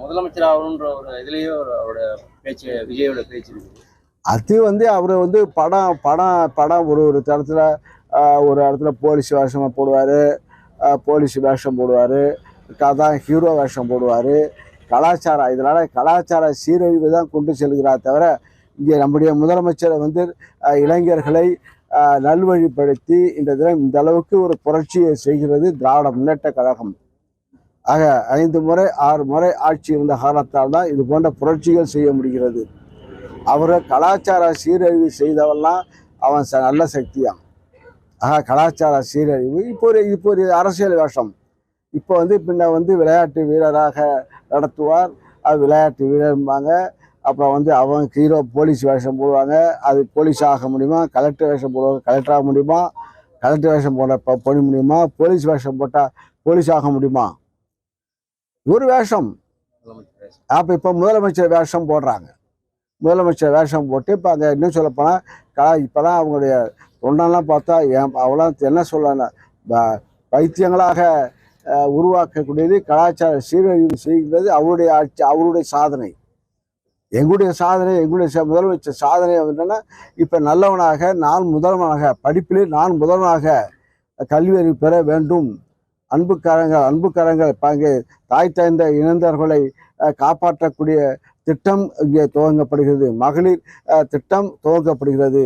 முதலமைச்சர் ஆகணுன்ற ஒரு இதுலயே அவரோட பேச்சு, விஜயோட பேச்சு இருக்குது. அது அவர் படம் படம் படம் ஒரு ஒரு இடத்துல ஒரு இடத்துல போலீஸ் வேஷமாக போடுவார், போலீஸ் வேஷம் போடுவார், கதான் ஹீரோ வேஷம் போடுவார். கலாச்சாரம் இதனால் கலாச்சார சீரழிவு தான் கொண்டு செல்கிறார் தவிர இங்கே நம்முடைய முதலமைச்சரை இளைஞர்களை நல்வழிப்படுத்தி இந்த தினம் இந்த அளவுக்கு ஒரு புரட்சியை செய்கிறது திராவிட முன்னேற்ற கழகம். ஆக 5 முறை 6 முறை ஆட்சி இருந்த காரணத்தால் தான் இது போன்ற புரட்சிகள் செய்ய முடிகிறது. அவரை கலாச்சார சீரழிவு செய்தவெல்லாம் அவன் நல்ல சக்தியான். ஆக கலாச்சார சீரழிவு இப்போ ஒரு அரசியல் வேஷம். இப்போ பின்ன விளையாட்டு வீரராக நடத்துவார். அது விளையாட்டு வீரர்பாங்க. அப்புறம் அவங்க ஹீரோ போலீஸ் வேஷம் போடுவாங்க. அது போலீஸ் ஆக முடியுமா? கலெக்டர் வேஷம் போடுவாங்க, கலெக்டர் ஆக முடியுமா? கலெக்டர் வேஷம் போட முடியுமா? போலீஸ் வேஷம் போட்டால் போலீஸ் ஆக முடியுமா? ஒரு வேஷம். அப்போ இப்போ முதலமைச்சர் வேஷம் போடுறாங்க. முதலமைச்சர் வேஷம் போட்டு இப்போ அங்கே இன்னும் சொல்லப்போனால் இப்போ தான் அவங்களுடைய தொண்டெல்லாம் பார்த்தா அவெல்லாம் என்ன சொல்லணும், பைத்தியங்களாக உருவாக்கக்கூடியது கலாச்சார சீரழிவு செய்கிறது அவருடைய ஆட்சி, அவருடைய சாதனை. எங்களுடைய சாதனை, எங்களுடைய முதலமைச்சர் சாதனை என்னன்னா, இப்போ நல்லவனாக நான் முதல்வனாக, படிப்பிலே நான் முதல்வனாக கல்வி அறிவு பெற வேண்டும். அன்புக்காரங்கள் பங்கு தாய் தாய்ந்த இணைந்தவர்களை காப்பாற்றக்கூடிய திட்டம் இங்கே துவங்கப்படுகிறது. மகளிர் திட்டம் துவங்கப்படுகிறது.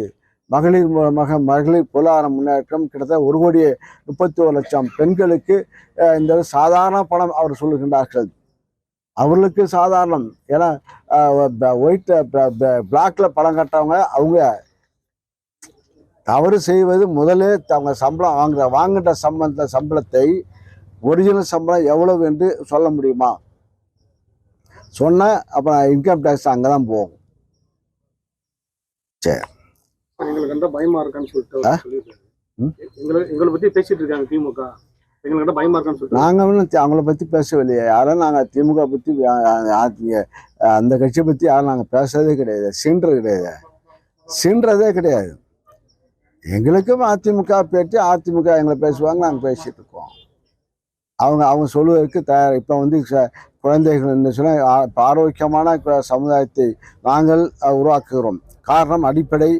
மகளிர் மூலமாக மகளிர் பொருளாதார முன்னேற்றம் கிட்டத்தட்ட 1,31,00,000 பெண்களுக்கு இந்த சாதாரண பணம் அவர் சொல்லுகின்றார்கள். அவர்களுக்கு சாதாரணம். ஏன்னா ஒயிட் பிளாக்ல பணம் கட்டவங்க அவங்க தவறு செய்வது முதலே அவங்க சம்பளம் வாங்குகின்ற சம்பளத்தை ஒரிஜினல் சம்பளம் எவ்வளவு என்று சொல்ல முடியுமா? சொன்ன அப்புறம் இன்கம் டேக்ஸ் அங்கதான் போகும். சரி, எங்களுக்கு பயமா இருக்கான்னு சொல்லிட்டு எங்களை பத்தி பேசிட்டு இருக்காங்க திமுக. எங்களுக்கு பயமா இருக்கான்னு சொல்லிட்டு நாங்க அவங்கள பத்தி பேசவில்லையே. யாரும் நாங்க திமுக பத்தி அந்த கட்சியை பத்தி யாரும் நாங்க பேசுறதே கிடையாது. சீன்றதே கிடையாது. எங்களுக்கும் அதிமுக பேட்டி, அதிமுக எங்களை பேசுவாங்க, நாங்கள் பேசிட்டு இருக்கோம். அவங்க சொல்லுவதற்கு தயார். இப்போ குழந்தைகள் சொன்ன ஆரோக்கியமான சமுதாயத்தை நாங்கள் உருவாக்குகிறோம். காரணம் அடிப்படை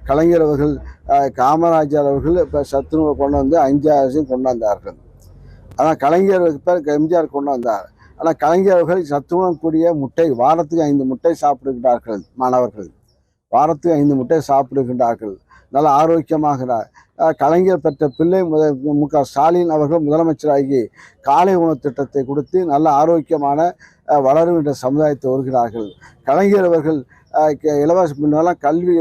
கலைஞர் அவர்கள், காமராஜர் அவர்கள் இப்போ சத்துணவை கொண்டு 5 கொண்டு வந்தார்கள். ஆனால் கலைஞர் எம்ஜிஆர் கொண்டு வந்தார். ஆனால் கலைஞர் அவர்கள் சத்துணவு கூடிய முட்டை வாரத்துக்கு 5 முட்டை சாப்பிடுகின்றார்கள். மாணவர்கள் வாரத்துக்கு 5 முட்டை சாப்பிடுகின்றார்கள். நல்ல ஆரோக்கியமாகிறார். கலைஞர் பெற்ற பிள்ளை மு.க. ஸ்டாலின் அவர்கள் முதலமைச்சராகி காலை உணவு திட்டத்தை கொடுத்து நல்ல ஆரோக்கியமான வளரும் என்ற சமுதாயத்தை வருகிறார்கள். கலைஞர் அவர்கள் இலவச முன்னெல்லாம் கல்வி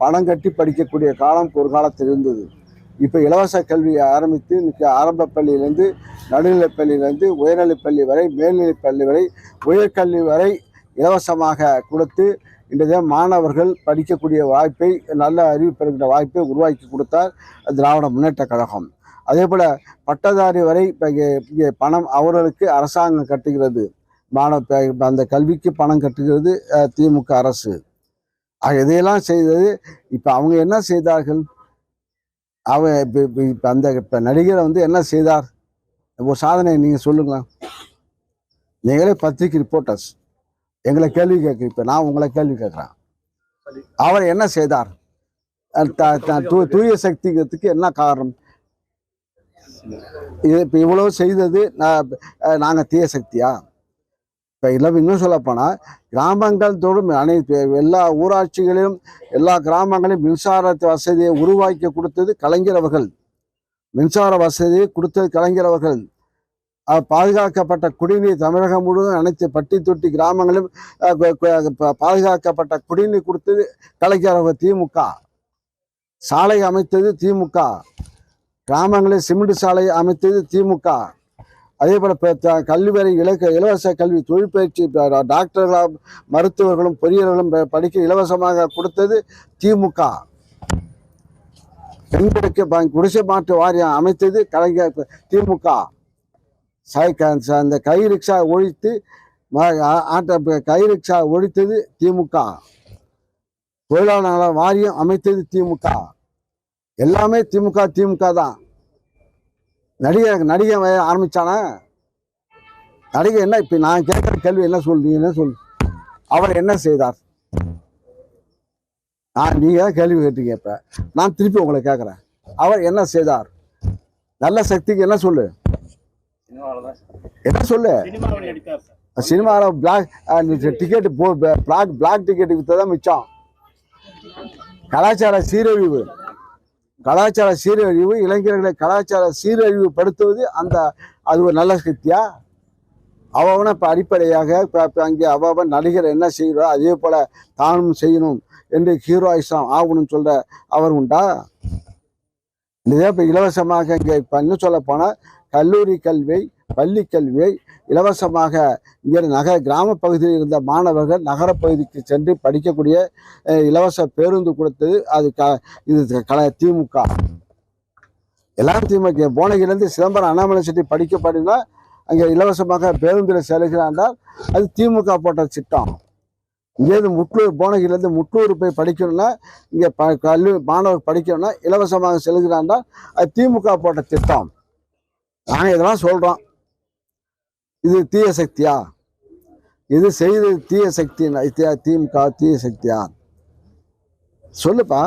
பணம் கட்டி படிக்கக்கூடிய காலம் ஒரு காலத்தில் இருந்தது. இப்போ இலவச கல்வியை ஆரம்பித்து இன்னைக்கு ஆரம்ப பள்ளியிலேருந்து நடுநிலைப் பள்ளியிலேருந்து உயர்நிலைப்பள்ளி வரை, மேல்நிலைப்பள்ளி வரை, உயர்கல்வி வரை இலவசமாக கொடுத்து இன்றைய மாணவர்கள் படிக்கக்கூடிய வாய்ப்பை, நல்ல அறிவு பெறுகின்ற வாய்ப்பை உருவாக்கி கொடுத்தார் திராவிட முன்னேற்ற கழகம். அதே போல் பட்டதாரி வரை இப்போ இங்கே பணம் அவர்களுக்கு அரசாங்கம் கட்டுகிறது. அந்த கல்விக்கு பணம் கட்டுகிறது திமுக அரசு. இதையெல்லாம் செய்தது. இப்போ அவங்க என்ன செய்தார்கள்? இப்போ அந்த நடிகரை என்ன செய்தார்? ஒரு சாதனை நீங்கள் சொல்லுங்களா? நீங்களே பத்திரிகை ரிப்போர்ட்டர்ஸ் எங்களை கேள்வி கேட்குறீங்க. இப்போ நான் உங்களை கேள்வி கேட்குறேன். அவர் என்ன செய்தார்? தூய சக்திக்கு என்ன காரணம்? இப்போ இவ்வளவு செய்தது நாங்கள் தீய சக்தியா? இப்போ இன்னும் சொல்லப்போனால் கிராமங்கள் தோறும் எல்லா ஊராட்சிகளிலும் எல்லா கிராமங்களிலும் மின்சார வசதியை உருவாக்கி கொடுத்தது கலைஞர் அவர்கள். மின்சார வசதியை கொடுத்தது கலைஞர் அவர்கள். பாதுகாக்கப்பட்ட குடிநீர் தமிழகம் முழுவதும் அனைத்து பட்டி தொட்டி கிராமங்களிலும் பாதுகாக்கப்பட்ட குடிநீர் கொடுத்தது கலைஞர் திமுக. சாலை அமைத்தது திமுக. கிராமங்களில் சிமெண்ட் சாலை அமைத்தது திமுக. அதே போல கல்வி இலவச கல்வி, தொழிற்பயிற்சி, டாக்டர்களும் மருத்துவர்களும் பொறியியர்களும் படிக்க இலவசமாக கொடுத்தது திமுக. பெண்களுக்கு குடிசை மாற்று வாரியம் அமைத்தது கலைஞர் திமுக. அந்த கை ரிக்ஷா ஒழித்து கை ரிக்ஷா ஒழித்தது திமுக. தொழிலாளர் வாரியம் அமைத்தது திமுக. எல்லாமே திமுக தான். நடிகை ஆரம்பிச்சானா? நடிகர் என்ன இப்போ நான் கேட்குற கேள்வி என்ன சொல், நீ என்ன சொல், அவர் என்ன செய்தார்? நீங்கள் கேள்வி கேட்டீங்க, இப்போ நான் திருப்பி உங்களை கேட்குறேன், அவர் என்ன செய்தார்? நல்ல சக்திக்கு என்ன சொல்லு, சினிமாவில் தான் என்ன சொல்லு. சினிமாவில் நடித்தார் சார். சினிமாவில் டிக்கெட்டு பிளாக் டிக்கெட்டு விற்றதான் மிச்சம். கலாச்சார சீரழிவு, இளைஞர்களை கலாச்சார சீரழிவு படுத்துவது அது ஒரு நல்ல சக்தியா? அவனை இப்போ அடிப்படையாக இப்போ அங்கே அவன் நடிகர் என்ன செய்கிறோ அதே போல் தானும் செய்யணும் என்று ஹீரோயிசம் ஆகணும்னு சொல்கிற அவர் உண்டா? இதே இப்போ இலவசமாக இங்கே இப்போ இன்னும் சொல்ல போனால் கல்லூரி கல்வியை, பள்ளி கல்வியை இலவசமாக இங்கே கிராம பகுதியில் இருந்த மாணவர்கள் நகரப்பகுதிக்கு சென்று படிக்கக்கூடிய இலவச பேருந்து கொடுத்தது இது திமுக. எல்லாம் திமுக. போனகிலேருந்து சிதம்பரம் அண்ணாமலை செட்டி படிக்கப்படுனா அங்கே இலவசமாக பேருந்தில் செல்கிறாண்டால் அது திமுக போட்ட திட்டம். இங்கேருந்து முட்லூர், போனகிலேருந்து முட்லூர் போய் படிக்கணும்னா, இங்கே மாணவர் படிக்கணும்னா இலவசமாக செல்கிறாண்டால் அது திமுக போட்ட திட்டம். நாங்கள் இதெல்லாம் சொல்கிறோம். இது தீய சக்தியா? இது செய்து தீய சக்தி திமுக தீய சக்தியா? சொல்லுப்பா,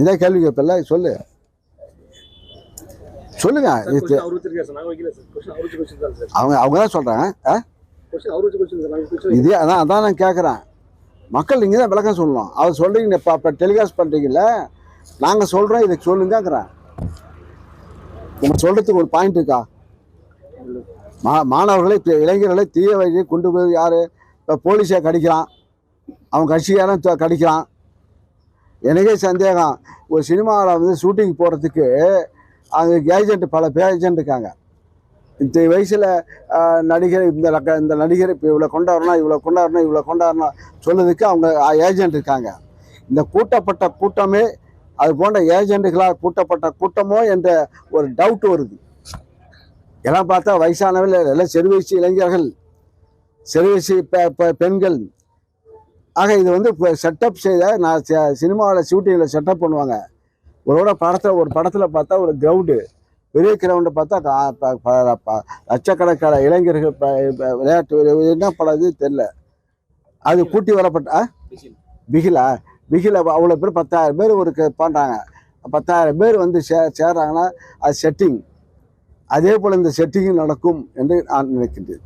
இதே கேள்வி கேட்பல, சொல்லுங்க. அவங்க தான் சொல்றாங்க. இதே அதான் நான் கேட்குறேன். மக்கள் நீங்கள் தான் விளக்கம் சொல்லணும். அவர் சொல்றீங்க, இப்போ டெலிகாஸ்ட் பண்ணுறீங்கல்ல, நாங்கள் சொல்கிறோம், இதை சொல்லுங்கிறேன். நம்ம சொல்றதுக்கு ஒரு பாயிண்ட் இருக்கா? மாணவர்களை, இளைஞர்களை தீய வழியை கொண்டு போய் யார்? இப்போ போலீஸை கடிக்கிறான், அவன் கட்சிக்காரன் கடிக்கிறான். எனக்கே சந்தேகம், ஒரு சினிமாவில் வந்து ஷூட்டிங் போகிறதுக்கு அங்கே ஏஜென்ட், பல பேர் ஏஜென்ட் இருக்காங்க. இந்த வயசில் நடிகர், இந்த நடிகர் இப்போ இவ்வளோ கொண்டாடணும் சொல்லுறதுக்கு அவங்க ஏஜென்ட் இருக்காங்க. இந்த கூட்டப்பட்ட கூட்டமே அது போன்ற ஏஜென்ட்டுகளால் கூட்டப்பட்ட கூட்டமோ என்ற ஒரு டவுட் வருது. எல்லாம் பார்த்தா வயசானவர்கள் எல்லாம் சிறு வயசு இளைஞர்கள், சிறு வயசு பெண்கள். ஆக இது வந்து செட்டப் செய்த, நான் சினிமாவில் ஷூட்டிங்கில் செட்டப் பண்ணுவாங்க. ஒரு படத்தில் பார்த்தா ஒரு கிரவுண்டு, பெரிய கிரவுண்டை பார்த்தா லட்சக்கணக்கான இளைஞர்கள் விளையாட்டு, என்ன படம் இது தெரியல, அது கூட்டி வரப்பட்ட பிகில அவ்வளோ பேர் 10,000 பேர் ஒரு பண்ணுறாங்க. 10,000 பேர் வந்து சேர்றாங்கன்னா அது செட்டிங். அதே போல் இந்த செட்டிங் நடக்கும் என்று நான் நினைக்கின்றேன்.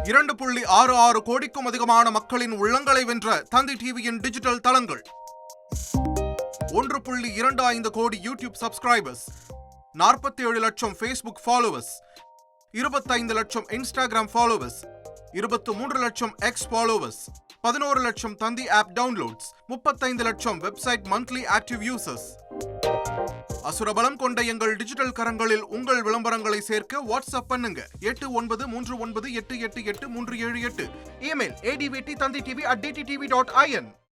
2.66 கோடிக்கும் அதிகமான மக்களின் உள்ளங்களை வென்ற தந்தி டிவியின் டிஜிட்டல் தளங்கள், 1.25 கோடி யூடியூப் சப்ஸ்கிரைபர்ஸ், 47 லட்சம் ஃபேஸ்புக் ஃபாலோவர்ஸ், 25 லட்சம் இன்ஸ்டாகிராம் ஃபாலோவர்ஸ், 23 லட்சம் எக்ஸ் ஃபாலோவர்ஸ், 11 லட்சம் தந்தி ஆப் டவுன்லோட்ஸ், 35 லட்சம் வெப்சைட் மந்த்லி ஆக்டிவ் யூசர்ஸ். அசுரபலம் கொண்ட எங்கள் டிஜிட்டல் கரங்களில் உங்கள் விளம்பரங்களை சேர்க்க வாட்ஸ்அப் பண்ணுங்க 8939888378. Email advttanditv@dttv.in.